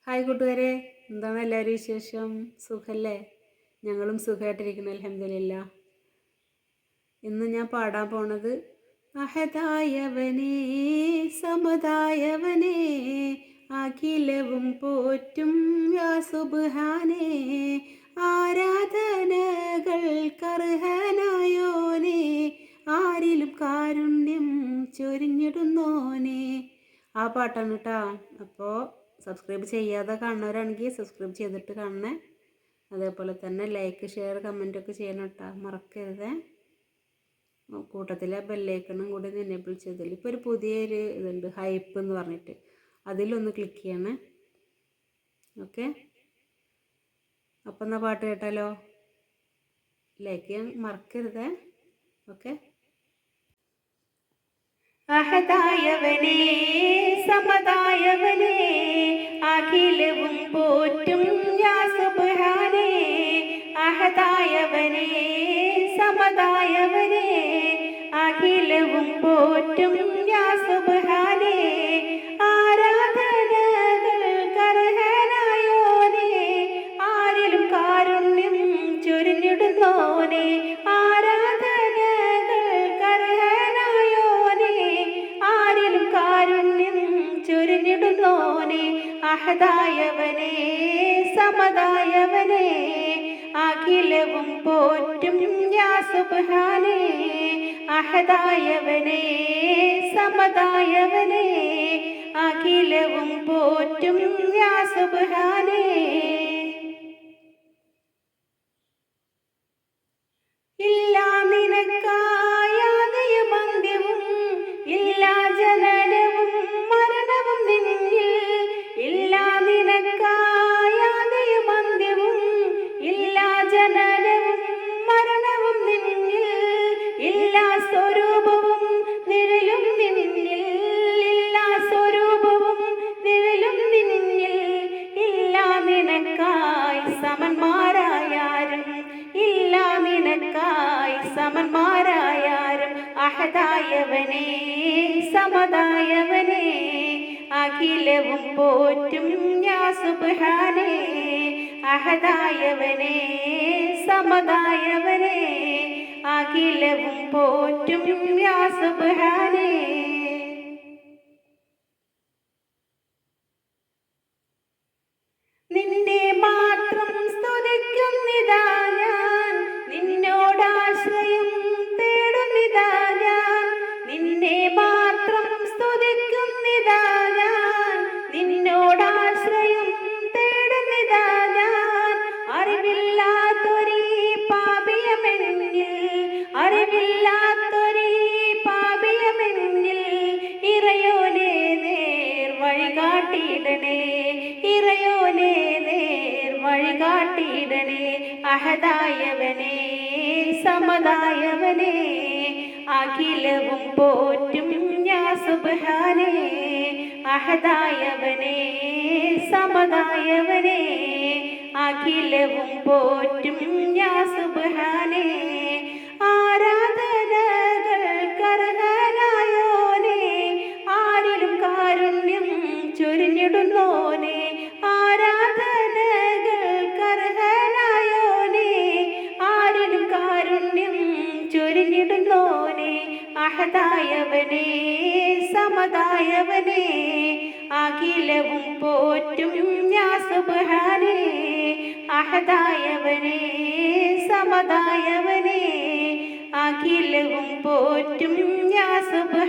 Hi കൂട്ടുകാരെ, എന്താണ് എല്ലാവരും വിശേഷം? സുഖല്ലേ? ഞങ്ങളും സുഖമായിട്ടിരിക്കുന്നു, അൽഹംദുലില്ലാ. ഇന്ന് ഞാൻ പാടാൻ പോണത് അഹദായവനേ സമതായവനേ അഖിലവും പോറ്റും യാ സുബ്ഹാനേ ആരാധനകൾക്കർഹനായോനേ ആരിലും കാരുണ്യം ചൊരിഞ്ഞിടുന്നോനേ. ആ പാട്ടാണ് കേട്ടോ. അപ്പോൾ സബ്സ്ക്രൈബ് ചെയ്യാതെ കാണുന്നവരാണെങ്കിൽ സബ്സ്ക്രൈബ് ചെയ്തിട്ട് കാണണേ. അതേപോലെ തന്നെ ലൈക്ക് ഷെയർ കമൻറ്റൊക്കെ ചെയ്യണം കേട്ടോ, മറക്കരുത്. കൂട്ടത്തിലെ ബെല്ലൈക്കണും കൂടി എനേബിൾ ചെയ്തില്ല. ഇപ്പോൾ ഒരു പുതിയൊരു ഇതുണ്ട്, ഹൈപ്പ് എന്ന് പറഞ്ഞിട്ട്, അതിലൊന്ന് ക്ലിക്ക് ചെയ്യണേ. ഓക്കെ, അപ്പം എന്നാൽ പാട്ട് കേട്ടാലോ? ലൈക്ക് ചെയ്യാൻ മറക്കരുത്. ഓക്കെ. അഹദായവനേ സമതായവനേ അഖിലവും പോറ്റും യാ സുബ്ഹാനേ അഹദായവനേ സമതായവനേ അഖിലവും പോറ്റും യാ സുബ്ഹാനേ ആരാധനകൾക്കർഹനായോനേ ആരിലും കാരുണ്യം ചൊരിഞ്ഞിടുന്നോനേ ചൊരിഞ്ഞിടുന്നോനേ അഹദായവനേ സമതായവനേ അഖിലവും പോറ്റും യാ സുബ്ഹാനേ അഹദായവനേ സമതായവനേ അഖിലവും പോറ്റും യാ സുബ്ഹാനേ. ഇല്ലാ നിനക്കായാതയും അന്ത്യവും ഇല്ലാ ജനനവും മരണവും നിന്നിൽ. ഇല്ലാ നിനക്കായാതയും അന്ത്യവും ഇല്ലാ ജനനവും മരണവും നിന്നിൽ. ഇല്ലാ സ്വരൂപവും നിഴലും നിന്നിൽ. ഇല്ലാ സ്വരൂപവും നിഴലും നിന്നിൽ. ഇല്ലാ നിനക്കായി സമന്മാരായാരും ഇല്ലാ നിനക്കായി സമന്മാരായാരും അഹദായവനേ സമതായവനേ അഖിലവും പോറ്റും യാ സുബ്ഹാനേ അഹദായവനേ സമതായവനേ അഖിലവും പോറ്റും യാ സുബ്ഹാനേ. നിന്നെ മാത്രം സ്തുതിക്കുന്നിതാ ഞാൻ, നിന്നോടാശ്രയം തേടുന്നിതാ ഞാൻ. നിന്നെ മാത്രം സ്തുതിക്കുന്നിതാ ഞാൻ, നിന്നോടാശ്രയം തേടുന്നിതാ ഞാൻ. അറിവില്ലാത്തൊരീ പാപിയമെന്നിൽ, അറിവില്ലാത്തൊരീ പാപിയമെന്നിൽ ഇറയോനേ നേർ വഴികാട്ടിയിടണേ, ഇറയോനേ നേർ വഴികാട്ടിയിടണേ. അഹദായവനേ സമതായവനേ അഖിലവും പോറ്റും യാ സുബ്ഹാനേ അഹദായവനേ സമതായവനേ അഖിലവും പോറ്റും യാ സുബ്ഹാനേ. ആരാധനകൾക്കർഹനായോനേ ആരിലും കാരുണ്യം ചൊരിഞ്ഞിടുന്നോനേ ആരാധനകൾക്കർഹനായോനേ ആരിലും കാരുണ്യം ചൊരിഞ്ഞിടുന്നോനേ അഹദായവനേ സമതായവനേ അഖിലവും പോറ്റും യാ സുബ്ഹാനേ അഹദായവനേ സമതായവനേ അഖിലവും പോറ്റും യാ സുബ്ഹാനേ.